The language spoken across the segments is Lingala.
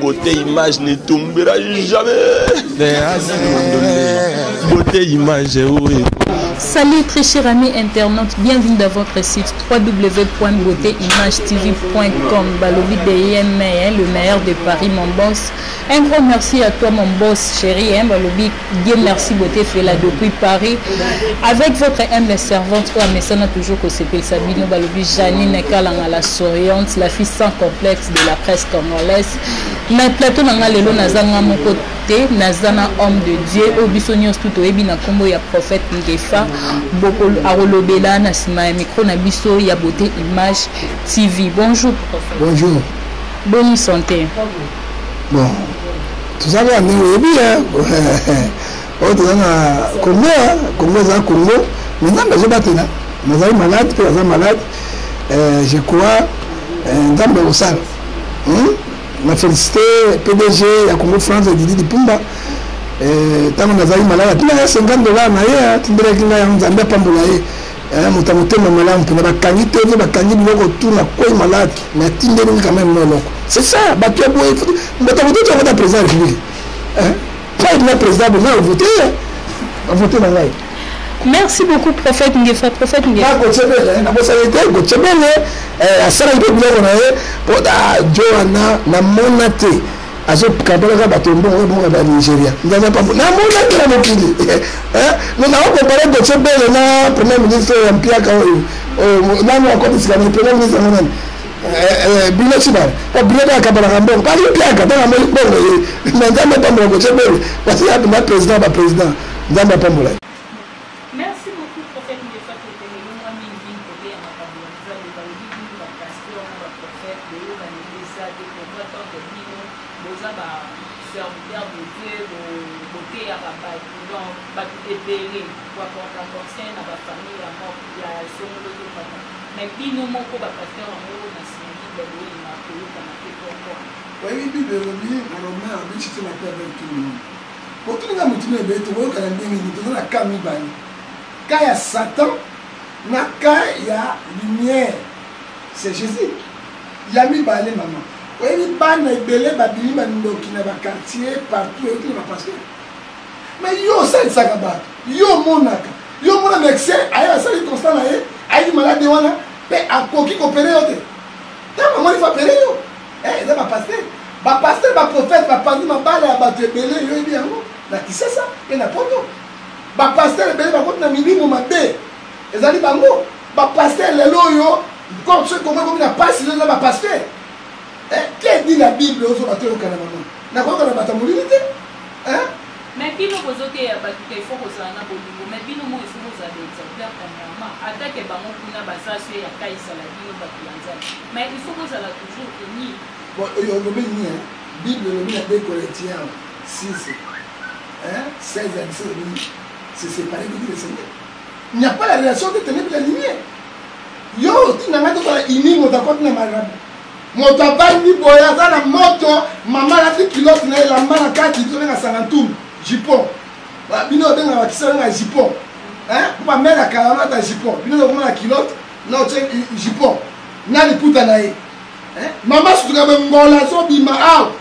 Beauté image ne tombera jamais. Beauté image, oui. Salut très chers amis internautes, bienvenue dans votre site www.beautéimagetv.com. Balobi DM, le meilleur de Paris, mon boss. Un grand merci à toi, mon boss chéri. Balobi, Dieu merci, beauté fait là depuis Paris. Avec votre humble servante, on a toujours que c'est Sabino Balobi, Janine Kalanga, la souriante, la fille sans complexe de la presse congolaise. Na plateau nanga lelo nazanga mon côté, nazana homme de Dieu, obisonios tout au ebi na kombo ya prophète Ngefa. Beaucoup arolobela na sima ya micro na biso ya beauté image TV. Bonjour prophète. Bonjour. Bonne santé. Bon. Tout ça va nous bien. Oh tu as Congo, Congo ça Congo. Maintenant mais je battu là. Nous sommes malades, nous sommes malades. Je crois dans le salle. Ma félicité PDG ya Congo France Didi Dipumba. Tango nazali malade tuna $50 na ye tindira kinga ya nzambe pambola ye mutamutema malamu pona bakangi teve bakangi biloko tuna kwa malade mais tindira quand même non c'est ça ba tu boy mutamutema tu vas président lui pas le président on voter na ngai. Merci beaucoup prophète Ngefa, prophète Ngefa. Ko tsebele na bosalite ko tsebele asala ipo biloko na ye poda Joanna na monate azo kabela batombo bonga ba Nigeria ndaza pambo na mona kila mokili nous n'avons comparé de Tsebele na premier ministre ya Mpiaka na mo akoti sika na premier ministre na Bilo Chibar o Bilo kabela kambo pa Mpiaka na mo bongo na ndama pambo ko Tsebele parce que na président ba président ndama pambo. Merci beaucoup prophète Ngefa pour te donner moi mingi côté à ma pambo za de balobi ku ba pasteur na ba prophète de yo ba nisa de combattant de bino boza ba serviteur de Dieu beauté ya ba donc ba ebele kwa porter na ba famille ya mort ya songolo de papa mais bino moko ba pasteur ngo na singi de bo na ko na ke ko oui bible lobi na Romain abiti na paix avec tout le monde pour tout le monde mutune beto wo kana ndingi ni to na kami bani kaya Satan na kaya lumière c'est Jésus yami bale maman oui bana ebele babili bandoki na ba quartier partout et tout na pasteur mais yo ça sakaba yo monaka yo mona médecin aya ça constant na ye ayi malade wana pe akoki ko opérer yote ta maman il faut opérer yo ça ba pasteur ba prophète ba pandi mabala ya bato ebele yo ebi yango na kisasa et na poto ba pasteur ebele ba koti na milimo mabe ezali bango ba pasteur lelo yo comme ce comme na passe na ba pasteur qui dit la Bible aux autres au Canada na ko kana batamulite mais bino bozote ya bakite faut kozana bolingo mais bino mo ifo kozala exemplaire premièrement attaque bango kuna basase ya kaisa la bino bakianza mais il faut kozala toujours uni bon yo le ni Bible le ni de Corinthiens 6 16 à 17 c'est séparé de Dieu. Il n'y a pas la relation de ténèbres et la lumière. Yo tu n'as pas de ini mo d'accord na marabu moto abandi boya za na moto mama la fi kilote na la mama kati to na sanantum jipon ba bino benga ba kisana na jipon pour mère la kalama ta jipon bino ko na kilote na o che jipon na li puta na ye mama su ka ngola so bima aw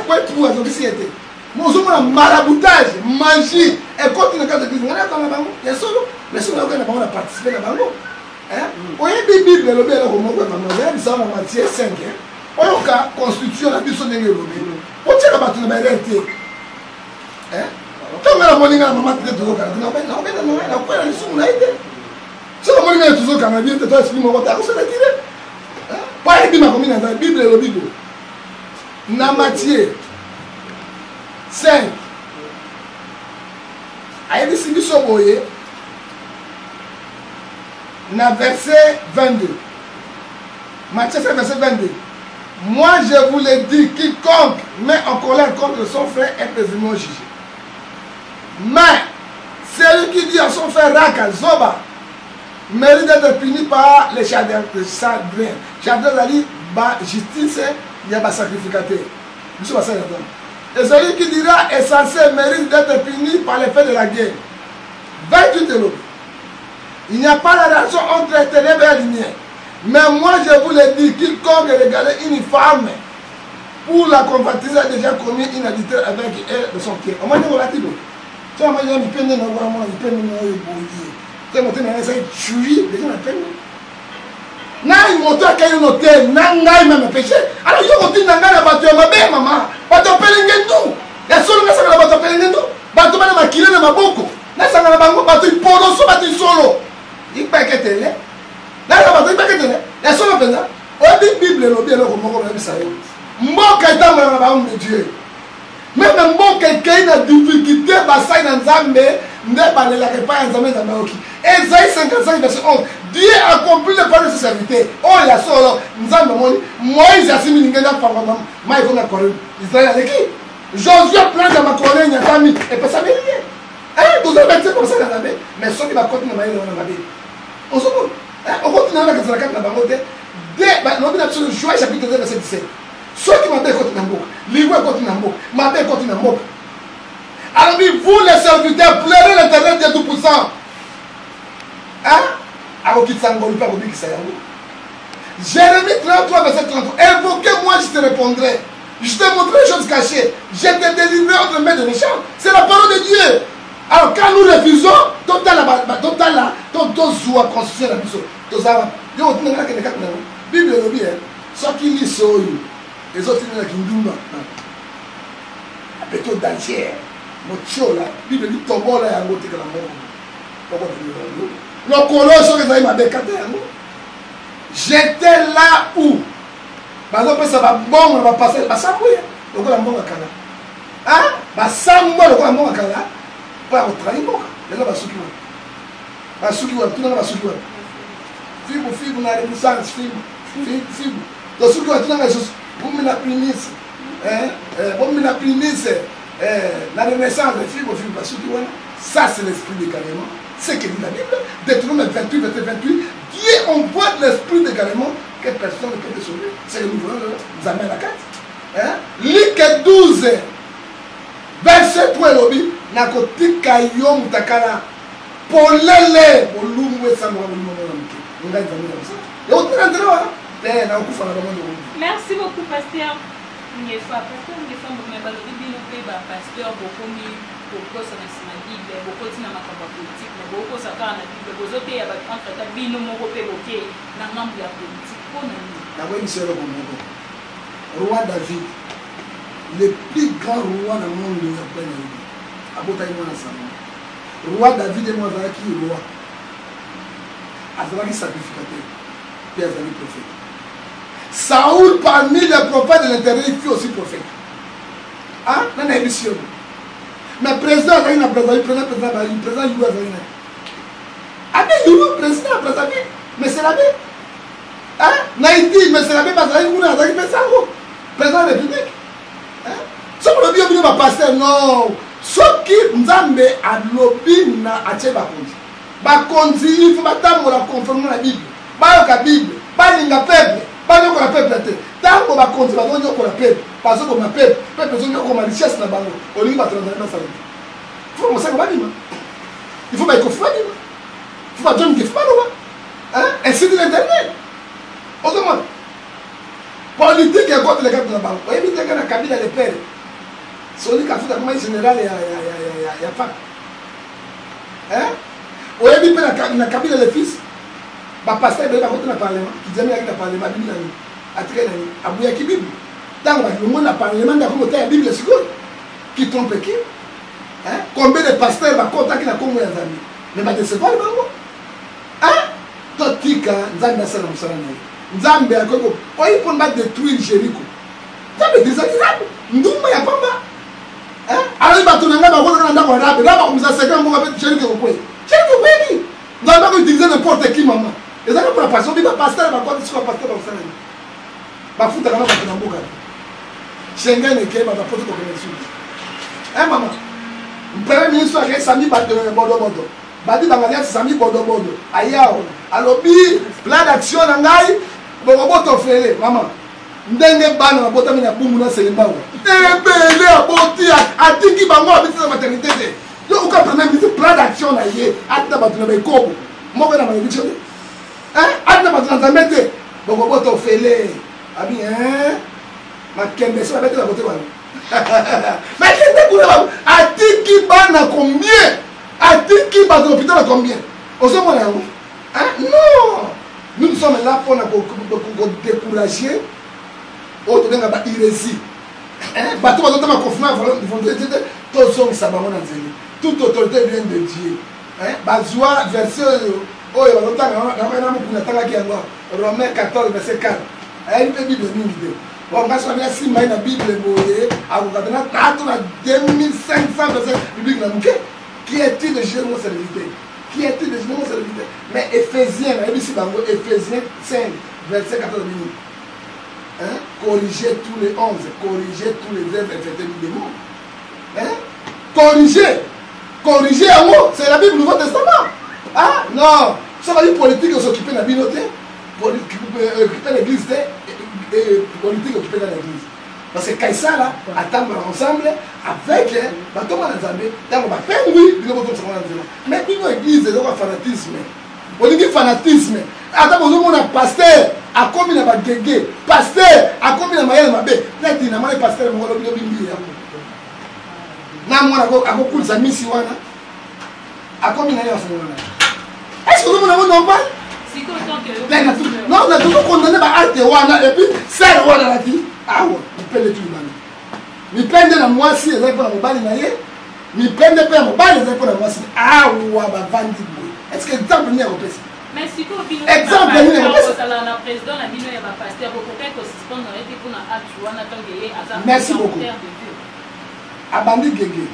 quoi pour azo bisiete mo zo na maraboutage magie et continue na kata bizanga na kama bango ya solo mais solo na bango na participer na bango oye Bible lobi la ko moko mama ya bisa na Matthieu 5 oyo ka constitution na biso ndenge lobi o tshaka batu na bairete tonga na moninga mama tete tozoka na ba na kwela ni sumu na ide sio moninga tozoka na biete to esprit moko ta ko se retire pa ebi ma komina na Bible lobi bo na Matthieu 5 ayebi si biso boye na verset 22. Matthieu 5 verset 22. Moi je vous le dis, quiconque met en colère contre son frère est aisément jugé. Mais celui qui dit à son frère Raka, Zoba, mérite d'être puni par les chadrins. Chadrins, ça dit, justice, il y a un sacrificateur. Et celui qui dira est censé mérite d'être puni par l'effet de la guerre. 28 de l'eau. Il n'y a pas de relation entre les ténèbres et la lumière. Mais moi, je vous le dis, quiconque regarde une femme pour la convoitise a déjà commis une adultère avec elle de son pied. Au moins, on l'a dit. Tu vois, moi, j'ai mis peine de nous voir, moi, j'ai peine de nous voir. Tu vois, moi, j'ai tué, déjà, la peine. Naï, mon toit, quand il y a un hôtel, naï, même péché. Alors, il y a un hôtel, naï, la bateau, ma belle, maman. Bateau, pelengendou. Il y a solo, la bateau, pelengendou. Bateau, ma kilo, ma boko. Là, ça n'a pas de bateau, il polo, so bateau, solo. Il paye que t'es là. Là, la bateau, il paye que t'es là. Il y a solo, là. On dit Bible, le bien, le comment on a vu ça. Moi, quelqu'un m'a parlé de Dieu. Même moi, quelqu'un a difficulté, bassin dans Zambé, n'est pas le pas en Zambé, dans Maroki. Esaïe 55, verset 11. Dieu a accompli le pas de ses serviteurs. Oh, il y a solo, Nzambé, Moïse a signé une guerre par moi, Maïko n'a pas eu. Israël a l'équipe. Josué plein de ma colère, il y a famille, et pas ça veut rien. Hein, vous avez été comme ça dans la baie, mais ceux qui va continuer à aller dans la baie. On se voit. On continue à la carte de la banque. Dès, nous avons absolument Joël chapitre 2, verset 17. Ceux qui m'ont côté Nambo, l'Ivoire côté Nambo, ma belle côté Nambo. Alors, vous les serviteurs, pleurez l'éternel Dieu Tout-Puissant. Hein? Alors, qui s'engole pas, vous dites que c'est à vous. Jérémie 33, verset 33. Invoquez-moi, je te répondrai. Je te montrerai les choses cachées. Je te délivrerai entre mains de méchants. C'est la parole de Dieu. Alors, quand nous refusons, tout la constitution la mission. Tout ça, il y a autre chose qui Bible est bien. Ceux qui lisent les autres qui Kindumba. Plutôt d'Alger. Mon tio là, Bible dit Togo là, il y a un autre qui est là. Le colosse que vous avez m'a bécaté. J'étais là où par exemple, ça va bon, on va passer. Ça oui, le gars bon à Kala. Hein? Bah ça moi le gars bon à Kala. Pas au travail bon. Les gars va souki. Va souki ou tout le monde va souki. Fibre na renaissance, fibre. Le souki ou tout le monde va pour me la prémisse. Pour me la prémisse. La renaissance, fibre va souki. Ça c'est l'esprit d'égarement. C'est que dit la Bible. Deutéronome 28, verset 28. Dieu envoie l'esprit d'égarement. Que personne ne peut te sauver. C'est que nous voulons nous amener à la carte. Luc 12, verset 3, lobby, nakotika yo mutakala, polele, bolumwe samwa bolumwe. Merci beaucoup, pasteur. Pasteur, beaucoup beaucoup ça na Bible, beaucoup tina makamba politique, beaucoup ça kana Bible, beaucoup te ya ba entre ta bino moko pe boké na ngambu ya politique. Roi David, le plus grand roi dans le monde de la roi David est moi qui est roi. Azalaki sacrificateur, puis Azalaki prophète. Saoul, parmi les prophètes de l'intérieur, il fut aussi prophète. Hein? Dans la émission. Mais président Azalaki n'a pas président Youlou Azalaki. Ah mais Youlou, président, mais c'est la vie. Hein? Naïti, mais c'est la même Azalaki Youlou Azalaki, mais c'est un président de la République. Ce que le Bible va passer, non. Ce qui nous a mis à l'objet na ache bakonzi. Bakonzi, il faut battre la conformer la Bible. Bayoka Bible, balinga peuple, bayoka la peuple. Tant que bakonzi, bayoka la peuple. Parce que ma peuple, peuple sont comme la richesse na bango. On lui va transmettre dans sa vie. Il faut commencer à dire. Il faut pas confier. Il faut pas donner des fois. Hein? Ainsi de l'internet. Autrement. Politique est contre les gars de la banque. Vous voyez, il y a un cabinet de père. Celui qui a fait la général, il y a pas. Hein? Vous voyez, il y a un cabinet de fils. Le pasteur est dans le parlement. Qui dit avec le parlement, il a tiré la Bible. Il y a Bible. Dans le monde, le parlement, il y a la Bible. Qui trompe qui? Combien de pasteurs vont contacter la Congo? Mais il va décevoir le bango. Hein? Tout tika, nous avons ça dans le salon. Nzambe akoko oyi pona détruire Jéricho. Nzambe désagréable. Ndumba ya pamba. Hein? Alors il va tourner là ba ko na ndako arabe. Là ba ko misa seka mbo ba Jéricho ko. Jéricho kweli. Nzambe ko utiliser n'importe qui maman. Et ça pour la passion bi ba pasteur ba ko sur pasteur ba sana. Ba futa kana ba na mboka. Schengen ke ba porte ko connexion. Hein maman. Le premier ministre a sami ba de bodo. Badi bangalia sami bodo. Ayao. Alors, plan d'action, boto frère, maman. Ndenge bana na bota mina bumu na selemba. Ebele aboti atiki bango abiti na maternité. Yo uka premier ministre plan d'action na ye atna batu na bekobo. Moko na mabicho. Adna Bazanzamete, Bogoboto Fele, Abi, ma Kembe, ça va être la côté. Mais Atiki Bana combien? Atiki Bana l'hôpital à combien? On se voit là, non! Nous sommes là pour nous décourager. Autre chose, c'est l'hérésie. Bateau, on a confiné toute autorité vient de Dieu. Bazoua, verset, Romains 14, verset 4. Il peut dire de nous. On va choisir si la Bible est à 2500 versets bibliques. Qui est-il de Jésus mon serviteur? Qui est-il de Jésus mon serviteur? Mais Éphésiens, Éphésiens 5, verset 14 minutes. Corriger tous les 11, corriger tous les œuvres infectées du démon. Corriger en haut, c'est la Bible du Nouveau Testament. Ah non, ça va dire politique s'occuper de la Bible, occuper l'église, et politique occuper de l'église. Parce que Kaïsa là, attendre ensemble avec bateau dans Zambie, dans ma peine oui, mais puis l'église c'est un fanatisme. On dit fanatisme. Attends, on a pasteur, à combien de bagage, pasteur, à combien de maïs mabé. Là, tu n'as pas de pasteur, mon lobby bimbi. Na moi, à beaucoup de amis si wana. À combien de maïs est-ce que vous m'avez normal? Non, on a toujours condamné par acte wana et puis c'est wana la vie. Ah ouais, il peut le tout mal. Il peut de la moitié les pour la mobile naïe. Il peut de faire mobile les pour la moitié. Ah ouais, bah vandi. Est-ce que exemple n'est pas possible? Mais si vous exemple n'est pas possible. Merci beaucoup. Abandi Gege.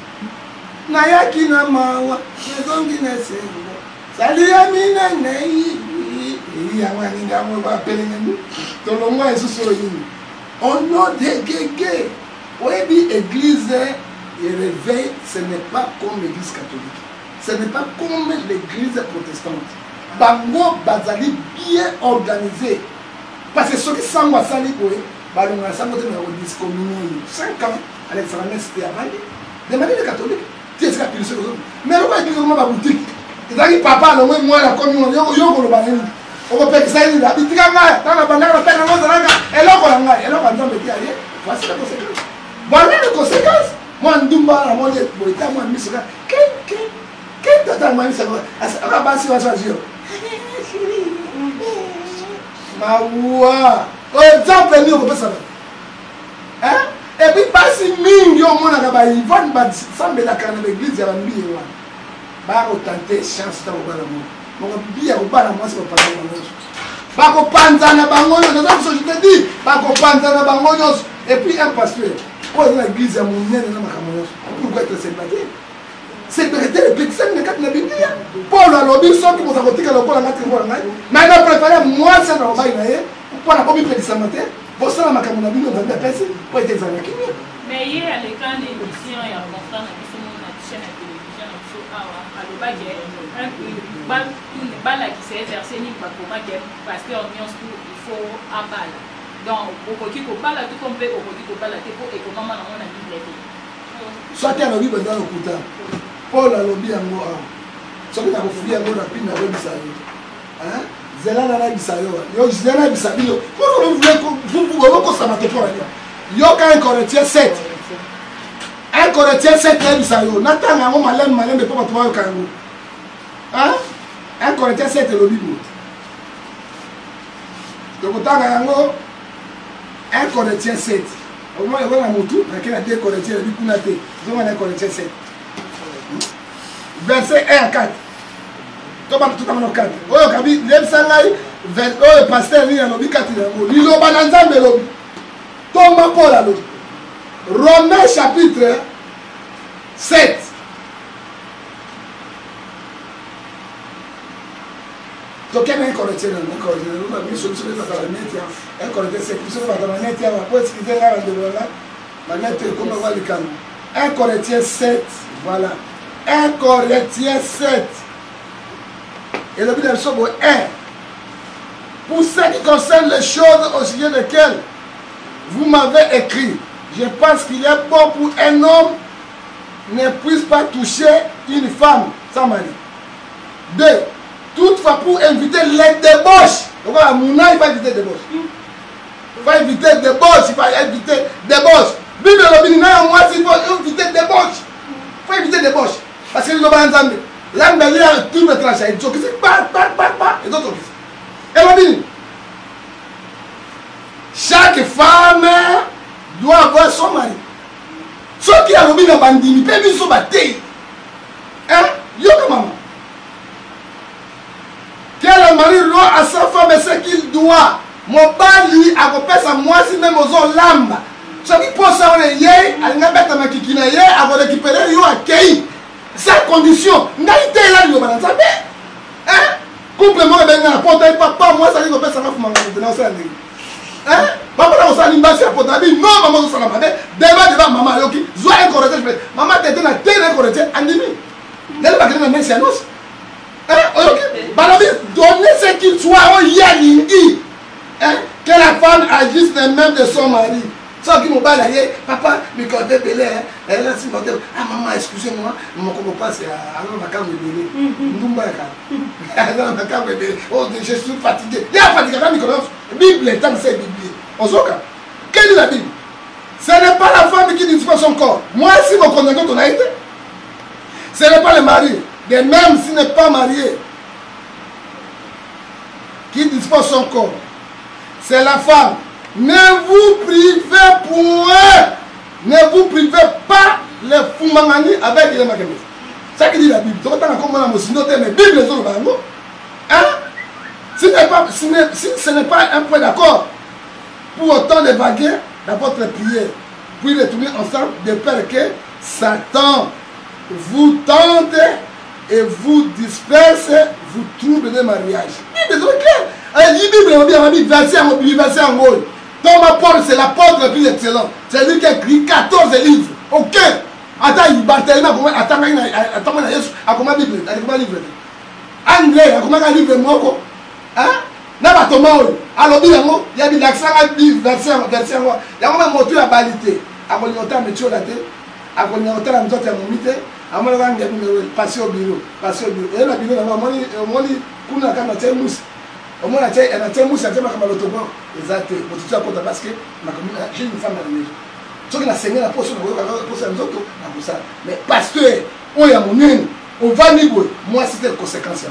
Nayaki na mawa, nezongi na sengo. Salia mina nei. Yamani ngamu ba pelengenu. Tolongo esuso yini. Au nom de Gege. Oebi église et réveil, ce n'est pas comme l'église catholique. Ce n'est pas comme l'église protestante. Bango bazali bien organisé. Parce que ceux qui sont à Saliboé, balon à Sangote na discommunion 5 ans avec sa messe c'était avant. Demandez les catholiques. Tu es ce qu'ils sont. Mais on va dire comment ma boutique. Ils arrivent papa le moi la communion yo le balin. On va payer ça là. Il dit nga dans la bande la peine on va là. Et là on nga, et là on va me dire voici la conséquence. Voilà les conséquences. Moi ndumba la monnaie boita moi misera. Quel totalement ça va rabasser va choisir. Mawa. Exemple ni on peut ça. Hein? Et puis pas si mingi au monde là-bas ils vont ba sambe la kana l'église ya bambi wa. Ba ko tenter chance ta ko bala mo. Mo bia ko bala mo c'est pas pas. Ba ko panza na bango yo dans ce je te dis, ba ko panza na bango yo et puis un pasteur. Pour l'église ya monene na makambo. Pourquoi être célibataire? C'est de rester le pixel de 4 la Bible. Paul a l'objet sans que vous avez dit que le Paul a maté pour la maintenant préparez moi c'est dans le bail naé pour la commis pédicamateur. Pour ça la makambo na Bible on va passer pour être examiné. Mais hier à l'écran d'émission il y a constant na biso na chaîne de télévision na biso awa alobage un peu bala qui s'est versé ni ba koma ke parce que on il faut abala. Donc okoki ko bala tout comme pe okoki ko bala te ko ekomama na mona Bible. Soit à la Bible dans le couteau. Paul a lobby en moi. Ce que tu as refusé à moi, la pine à l'obissaire. Hein? Zéla n'a pas d'obissaire. Yo, Zéla n'a pas d'obissaire. Vous voulez que ça m'a été pour aller. Yo, quand un Corinthien 7. Un Corinthien 7 est d'obissaire. Nathan a un malin de pas toi au Kango. Hein? Un Corinthien 7 est lobby. Donc, autant un Corinthien 7. Au moins, il y a un moutou, il y a des Corinthiens, il y a des Corinthiens 7. Verset 1 à 4. Tout le monde 4. Oh, Kabi, les sangai, le pasteur, il y a lobby 4. Il y a bananzambe lobby. Thomas Paul a lobby. Romains chapitre 7. Donc, il y a un Corinthien, un Corinthien 7, voilà. 1 Corinthiens 7. Et le but de la chose est 1. Pour ce qui concerne les choses au sujet desquelles vous m'avez écrit, je pense qu'il est bon pour un homme ne puisse pas toucher une femme sans mari. 2. Toutefois, pour éviter les débauches, donc à Mouna, il va éviter les débauches. Il va éviter les débauches, il va éviter les débauches. Bible le bina moi il faut éviter des débauches. Il faut éviter des débauches. Parce que les gens vont là, il y a tout le tranché. Il dit et d'autres. Et on dit, chaque femme doit avoir son mari. Ceux qui ont mis dans bandini, ils peuvent se battre. Hein? Yo maman. Quel mari doit à sa femme ce qu'il doit. Mon bali a coupé sa moi si même aux hommes l'âme. Ce qui peut s'en aller, elle n'a pas de kikina, elle va récupérer, il y a accueilli. Sa condition, n'a été là, il va s'en faire. Hein? Complément, il y a un porte, papa, moi, ça dit que ça va faire hein? Papa, on s'en limba sur la porte, non, maman, on s'en va faire. Débat, maman, ok, soit un correcteur, maman, t'es dans la terre, un correcteur, en demi. Elle va gagner même si elle ose. Hein? Ok, Balabi, donnez ce qu'il soit, oh, yalindi. Hein? Que la femme agisse les mêmes de son mari. Ça qui m'ont balayé, papa, mais quand t'es belé, elle a dit, ah maman, excusez-moi, mon copain passe à la carte de belé. Oh, je suis fatigué. Il y a fatigué, quand il Bible est dans cette Bible. On s'en cas. Quelle est la Bible? Ce n'est pas la femme qui dispose son corps. Moi, si mon condamné, on a été. Ce n'est pas le mari. De même s'il n'est pas marié, qui dispose son corps. C'est la femme. Ne vous privez point, ne vous privez pas les fumangani avec les magamis. C'est ça qui dit la Bible. Donc, comme on a noté, mais Bible les autres, hein? Si ce n'est pas un point d'accord, pour autant de vaguer dans votre prière, puis retourner ensemble de peur que Satan vous tente et vous disperse, vous trouble de mariage. Bible est clair. Elle dit Bible, verset en haut. Dans ma porte, c'est la porte la plus excellente. C'est-à-dire qu'il y a écrit 14 livres. Ok. Attends, il bataille, attends, comment Bible, comment livre. Anglais, comment livre moi. Hein? N'a pas Thomas. Alors, il y a des accents à vivre, verset. Il y a un moteur à balité. À mon montant, mais tu as la tête. À mon montant, à mon montant, à mon mité. À mon montant, passer au bureau. Passer au bureau. Et le bureau, on dit, qu'on a quand même mousse. Au moins, il y a un mousse, il y a un autobus. Exact. Parce que j'ai une femme dans la maison. Ce qui a saigné la poche, mais pasteur, on y a mon nom, on va niveau. Moi, c'était la conséquence.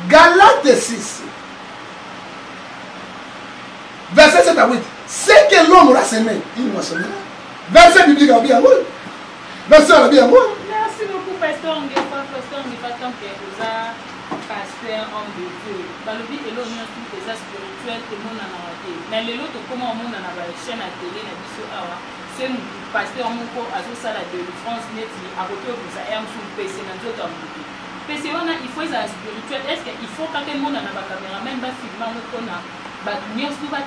Galates 6, verset 7 à 8. C'est que l'homme aura semé, il m'a semé. Verset biblique à bien, oui. Verset à bien, oui. Merci beaucoup, pasteur. On n'est pas tant que vous a pasteur, homme de Dieu. Dans le but de l'union, tout est spirituel, tout le monde en a raté. Mais les autres, comment on a la chaîne à télé, la biso awa, c'est un pasteur, mon corps, à ce salle de France, net, à côté de ça, et un sous PC, dans d'autres emboutés. PC, on a, il faut être spirituel. Est-ce qu'il faut que tout le monde en a la caméra, même pas filmer, on a, bah, nous, on se bat.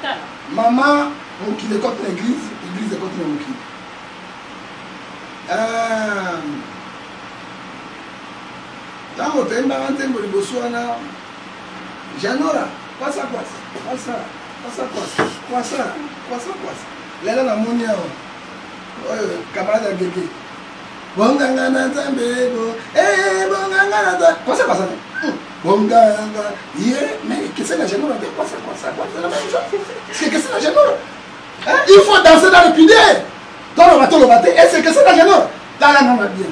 Maman, on qui est contre l'église, l'église est contre mon qui. Dans le temps, Janora, quoi ça là la monia, camarade Gégé. Bonganga Nzambe, quoi ça Bonganga, mais qu'est-ce que la Janora? Quoi ça? C'est la même chose. Qu'est-ce que c'est la Janora? Il faut danser dans le pilier. Dans le bateau, est-ce que c'est la Janora? Dans la main bien.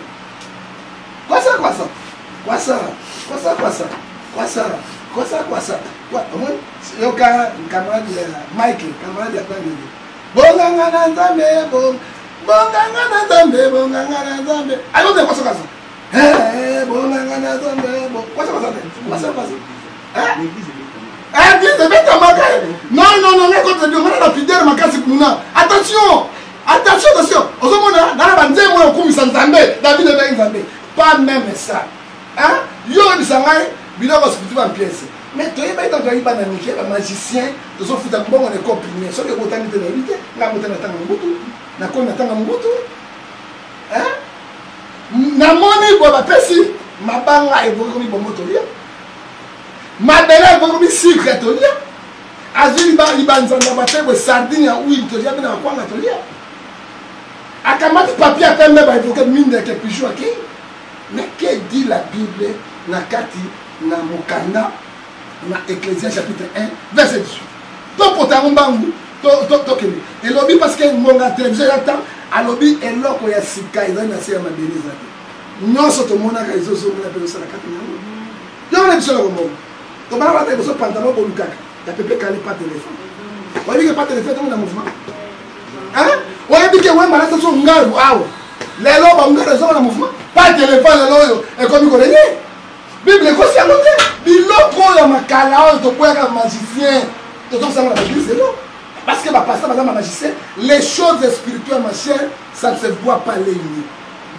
Quoi ça? Yo camarade Mike, camarade de Bonganga Nzambe, Bonganga Nzambe. Allons de quoi ça? Bonganga Nzambe, quoi ça? L'église est bête à Makaï. Non, quand tu demandes la fidèle Makaï, attention. Aux hommes, dans la bande, moi, on commence à Nzambe, David de Nzambe. Pas même ça. Hein? Yo, il s'en va, il va se foutre en pièce. Mais tu es pas dans un magicien, tu es un bon on est comprimé. Sauf que tu as une vérité, tu as une hein? Namoni boba pesi, ma banga est beaucoup bon motoria. Ma belle est beaucoup secret tolia. Azili ba ibanza na batebe sardine ya huile tolia bina kwa na tolia. Akamati papier atembe ba évoquer mine de quelque chose qui. Mais que dit la Bible nakati na mokanda na Ecclésias chapitre 1 verset 18. Donc pour ta mbangu to kene. Et lobby parce que monga télévision attend a lobby eloko ya sika eza na se ya mabeleza te. Nyonso to mona ka izo so na pesa la kati nyango. Yo na biso ko mo. To bana ba te so pantalon bo lukaka. Ya pepe kali pas téléphone. On dit que pas téléphone dans le mouvement. Hein? On dit que ouais malade so ngaru awo. Lelo ba ngara so na mouvement. Pas téléphone lelo et comme ko leni. Bible ko si amonde. Biloko ya makala to kwa ka magicien. To to ça na l'église c'est non. Parce que ma pasteur, madame ma magicien, les choses spirituelles, ma chère, ça ne se voit pas les yeux.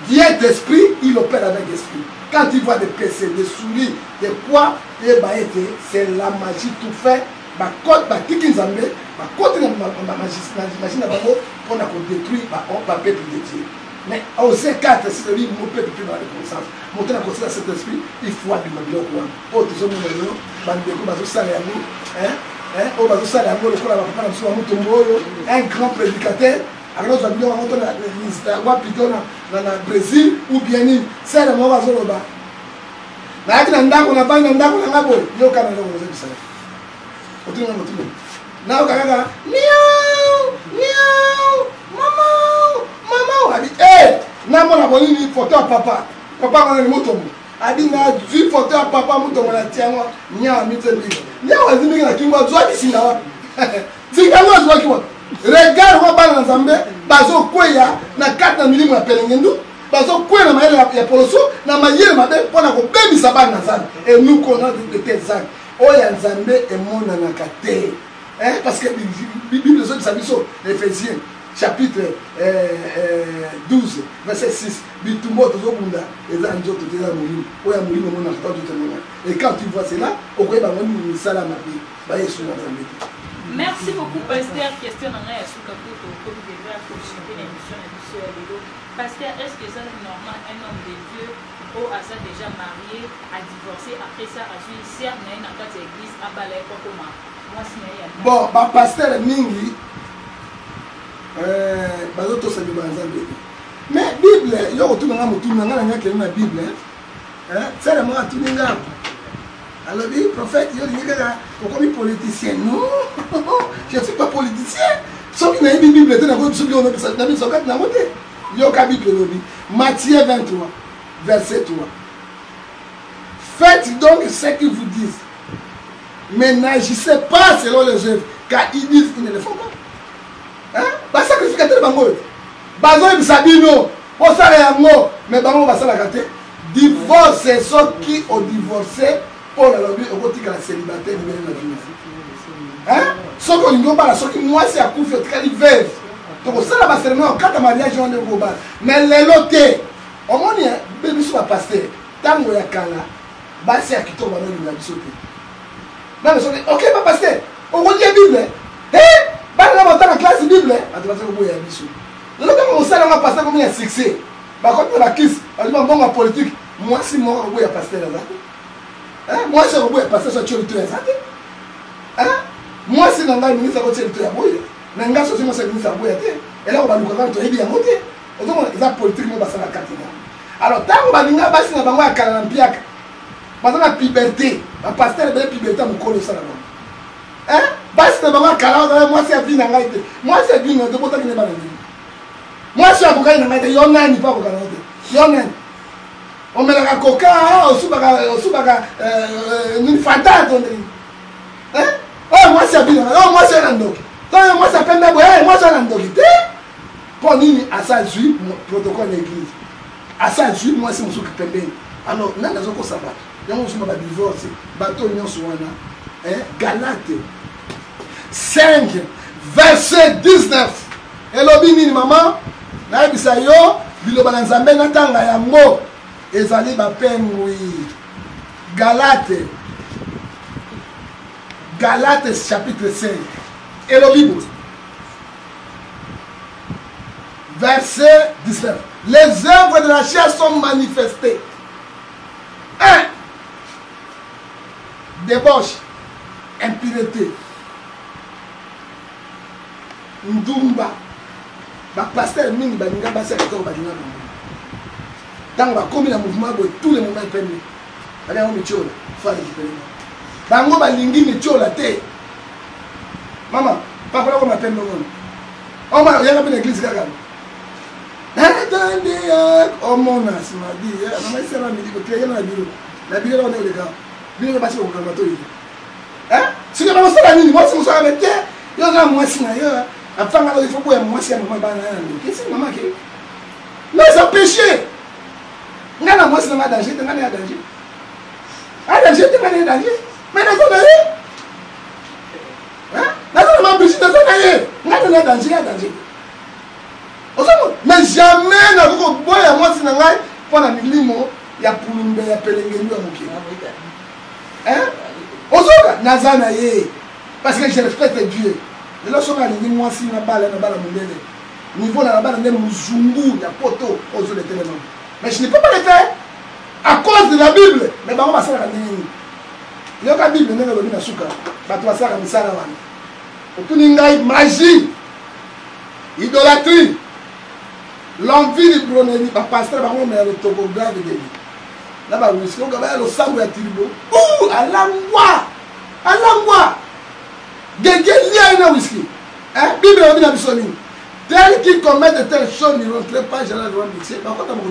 Dieu est d'esprit, il opère avec l'esprit. Quand il voit des PC, des souris, des poids, c'est la magie tout fait. Ma côte, ma kiki nzambe, ma côte de ma machine à babo, on a détruit, on va peuple de Dieu. Mais Osée 4, c'est le livre, mon peuple plus dans les consciences. Monter la conscience à cet esprit, il faut abîmer le coin. Oh, tu sais, mon nom, bandeko, bazo sale à nous, hein? On va ça un grand prédicateur. Alors nous avons dans le Brésil ou bien c'est le moment où on a Adi na du photo à papa muto mona tiango nya miteli nya wazimi na kimwa zwa kisinga wa tingalo zwa kimwa regarde wa bana nzambe bazo kweya na 4 milimu ya pelengendu bazo kweya na mayele ya poloso na mayele mabe pona ko bebisa bana nzambe et nous connaissons de tels actes oya nzambe e mona na kate parce que Bible zo biso Éphésiens chapitre 12, verset 6. Et quand tu vois cela, merci beaucoup, Pasteur. Question Pasteur, est-ce que c'est normal un homme de Dieu au hasard déjà marié à divorcer après ça à suivre certes mais dans quatre églises à balai comment bon, pasteur Mingi. Mais Bible, il y a tout la Bible. C'est le mot à tout le monde. Alors, le prophète, il y a un politicien. Non, je ne suis pas politicien. Sauf qu'il y a une Bible, il y a une Bible. Matthieu 23, verset 3. Faites donc ce qu'ils vous disent. Mais n'agissez pas selon les œuvres, car ils disent qu'ils ne le font pas. Ba sacrificateur bango bazo bisabino po sala yango mais bango basala kate divorce ceux qui ont divorcé pour la lobby au côté de la célibataire de la vie ceux qui ont pas ceux qui moi c'est à coup fait très veuve donc ça la cérémonie quand mariage on est global mais les lotés au moins bébé sur la pasteur tango ya kala ba c'est à kito bana ni la bisote même so OK pas pasteur on dit Bible bana ba ta classe Bible atibasa ko boya biso le temps on sala nga pasteur comme il y a succès ba contre la kiss ba bon politique moi si moi boya pasteur là moi je boya pasteur sur tu es ça moi si nanga ministre ko tu ya boya nanga so si moi c'est ministre boya te et là on va nous quand to ebi ya moté autrement ils a politique mo ba sala katina alors tango ba ninga basi na bango ya kala na mpiaka ba na puberté ba pasteur be puberté mo ko le sala parce que moi c'est vie dans la moi c'est vie dans moi c'est avocat dans la yo nani pas avocat yo nani on met la coca au subaka une fata moi c'est vie moi c'est landoki donc moi ça peine moi c'est landoki pour nini à ça juif protocole l'église à ça juif moi c'est mon souki pembe alors nana zoko sabat yango suma ba divorce bato nyonso wana Galates 5 verset 19 elobi nini maman nayebisa yo biloba na nzambe natanga yango ezali bapengwi Galates chapitre 5 elobi bo verset 19 les œuvres de la chair sont manifestées 1 débauche impureté ndumba ba pasteur mingi balinga basi akito balinga bango tango bakomi na mouvement boye tous les moments permis bali yango michola faut récupérer. Bango balingi mitiola te. Maman, papa là on m'appelle non. On m'a y a pas l'église kaka. Attendez, oh mon as m'a dit, maman c'est là midi que tu es dans la bureau. La bureau on est les gars. Bureau passé au calmato. Hein? Si que maman ça la nuit, moi c'est mon soir avec toi. Yo na moi si na yo. Après il faut que moi si maman ba na. Qu'est-ce que maman qui? Mais c'est un péché. Ngana moi si na danger, ngana danger. Ah danger, ngana danger. Mais dans son année. Hein? Dans son obligé dans son année. Ngana danger, danger. Mais jamais na ko boya moi si na ngai pour na milimo ya pulumbe ya pelengeli ya moki. Hein? Ozoka nazana ye parce que je respecte Dieu. Et là soka ni moi si na bala mondele. Niveau na bala ndem muzungu ya poto ozo le téléphone. Mais je ne peux pas le faire à cause de la Bible. Mais bah on va ça la nini. Yo ka Bible ndenge lobi na suka. Ba to ça ka misala wana. Otuni ngai magie. Idolâtrie. L'envie du brunelli, par pasteur, par contre, le topographe de Dieu. Là-bas, vous savez, on va le sang de Tiribo. Ouh, à l'angwa. Dégué, il y a un whisky. Hein, Bible, on dit la bisonine. Tel qui commet de telles choses, ne rentre pas, j'ai la droit de mixer. Par contre, on va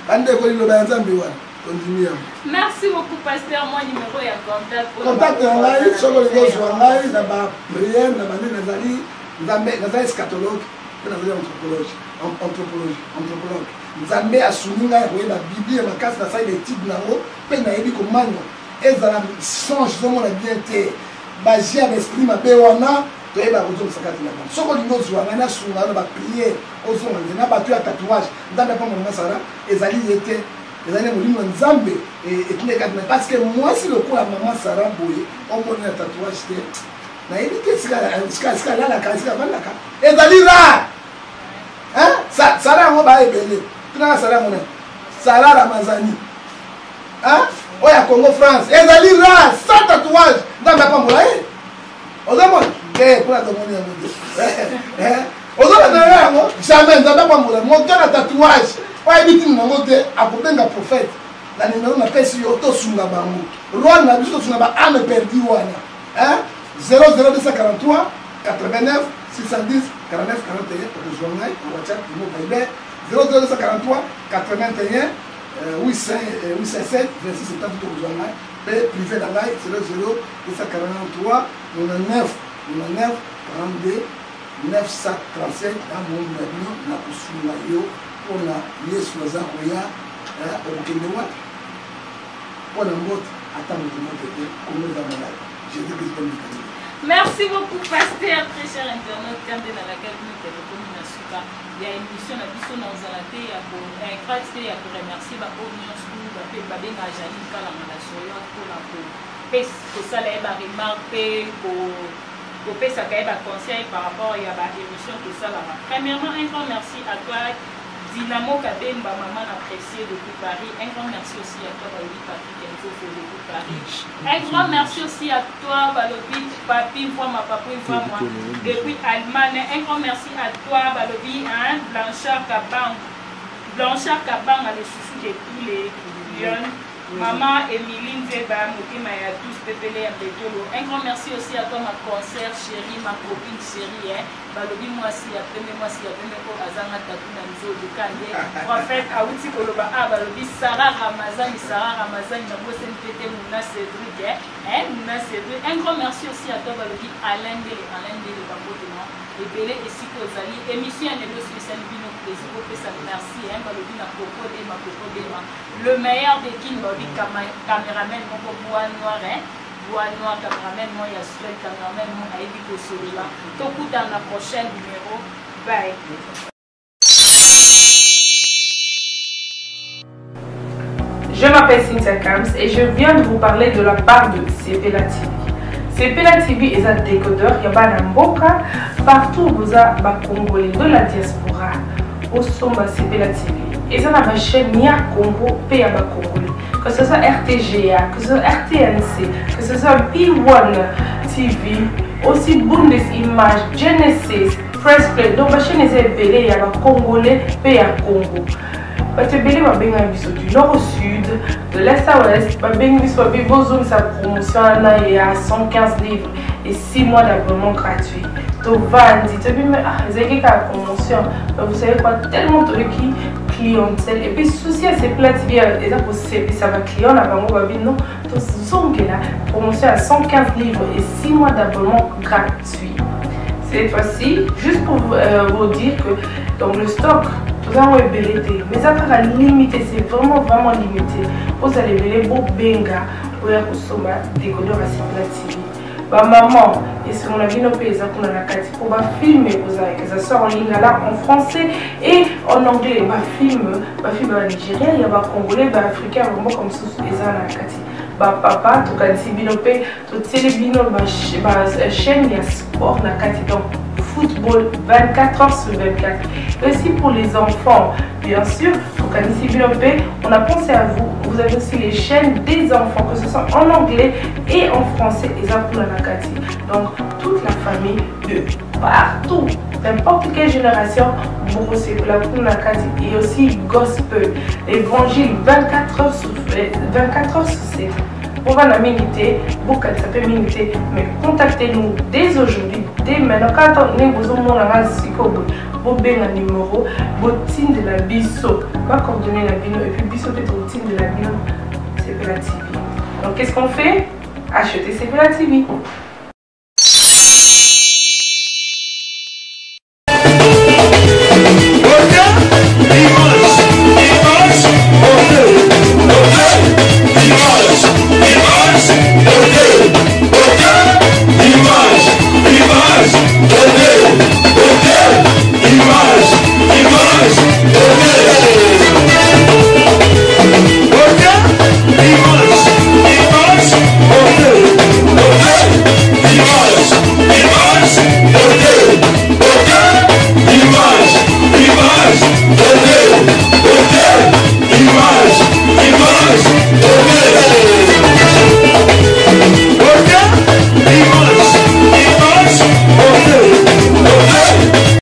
la Bible, merci beaucoup, pasteur. Moi, numéro et contact. Contact en live, sur le gauche en live, là-bas, prière, là-bas, dans eschatologue. Anthropologue. Nzambe asuninga ya koyeba Bible makasi na sai d'étude nango pe na yebi komanya ezala songe zomo na bien te bagia l'esprit mabe wana toyeba kozo sakati na bango soko lingo zwa na sunga na ba prier ozonga na batu ya tatouage Nzambe pa mona sara ezali yete ezali molimo Nzambe et tout les cas parce que moi si le coup la maman Sarah boye on mona na tatouage te na yebi ke sika là la kasika balaka ezali ra hein Sarah ngo ba ebele tuna Sarah mona Sarah Ramazani hein oya Congo France ezali ra sans tatouage Nzambe pa mona ozamo ke pour la demander hein ozona na ngo jamais Nzambe pa mona mon na tatouage oya biti nango te akobenga prophète la numéro na pesi yo to sunga bango roi na biso sunga ba âme perdue wana hein 00243 89 610 49 41 pour le journal pour WhatsApp pour nous Viber 00243 81 807 26 70 pour le journal privé dans live 00243 99 42 937 dans mon numéro na kusula yo pour la Yesu za koya au Kenya pour la mot attendre tout le monde comme dans la live je dis que c'est merci beaucoup, pasteur, très cher internaute. Quand on a la calcule, il y a une émission à Bissot dans la télé, pour remercier ma audience, pour la Jali, pour la ça, la remarque, pour ça, conseil par rapport à l'émission, tout ça. Premièrement, un grand merci à toi. Dynamo Kabemba, maman appréciée depuis Paris. Un grand merci aussi à toi, Balobi Papi, depuis Paris. Un grand merci aussi à toi, Balobi Papi, vois ma papa, vois moi, depuis Allemagne. Un grand merci à toi, Balobi, hein, Blanchard Kabang. Blanchard Kabang a les chouchous de tous les lions. Maman Emiline Zeba, Mokima et à tous, Pépélé et Bétolo. Un grand merci aussi à toi, ma concert chérie, ma copine chérie. Balobi, moi si, après moi si, après moi, Azanga Tatuna Nzo, de Kanye. Prophète, Aouti Koloba, Balobi, Sarah Ramazan, la bosse NPT, Mouna Cédric. Mouna Cédric. Un grand merci aussi à toi, Balobi, Alain Dele, Babotement. Et Bélé et Siko Zali. Émission à Négo spécial Bino Plaisir. Merci, Balobi, ma Coco de ma Coco de ma. Le meilleur des kings, Balobi, caméraman, mon bois noir, caméraman, moi, il y a Suel, caméraman, moi, Aïdi Kosolila. Tout dans la prochaine numéro. Bye. Je m'appelle Cynthia Kams et je viens de vous parler de la part de CPLA TV. CPLA TV est un décodeur, il y a un mboka, partout vous avez des Congolais de la diaspora. Au sommet CPLA TV. Et ça ma chaîne Nia Congo, P.A. Congolais. Que ce soit RTGA, que ce soit RTNC, que ce soit P1 TV, aussi Bundesimage, Genesis, Press Play. Donc ma chaîne est appelée, il y a Congolais, P.A. Congo. Batebele babenga biso du nord au sud, de l'est à ouest, babenga biso babozone sa promotion il y a 115 livres et 6 mois d'abonnement gratuit. To vandi, to bime zeki ka promotion. Vous savez quoi, tellement de qui clientèle et puis souci à ces plats TV et ça pour ça va client à bango babino to zongela promotion à 115 livres et 6 mois d'abonnement gratuit. Cette fois-ci, juste pour vous dire que donc le stock tout ça est belleté, mais ça sera limité, c'est vraiment limité. Vous allez belleter pour benga pour consommer décodeur à Sepela TV. Bah maman, et si on a vu nos pays pour la carte pour filmer ça sort en ligne là en français et en anglais. Bah film en Nigeria, il y a des Congolais, des Africains vraiment comme ça les gens la carte. Bah papa, tout cas si binopé, tout télébino, bah chaîne il y a sport la carte donc football 24 heures sur 24. Et aussi pour les enfants, bien sûr, tout cas si binopé, on a pensé à vous. Vous avez aussi les chaînes des enfants, que ce soit en anglais et en français, et ça pour la Nakati. Donc, toute la famille de partout, n'importe quelle génération, vous recevez la pour la Nakati. Et aussi gospel, l'évangile 24 heures sur 7. On va la miniter, beaucoup ça peut miniter, mais contactez-nous dès aujourd'hui, dès maintenant. Quand on est besoin de vous avez un numéro, vous de la biso, pas coordonner la bino, et puis biso peut-être de la bino, Sepela TV. Donc qu'est-ce qu'on fait? Acheter Sepela TV.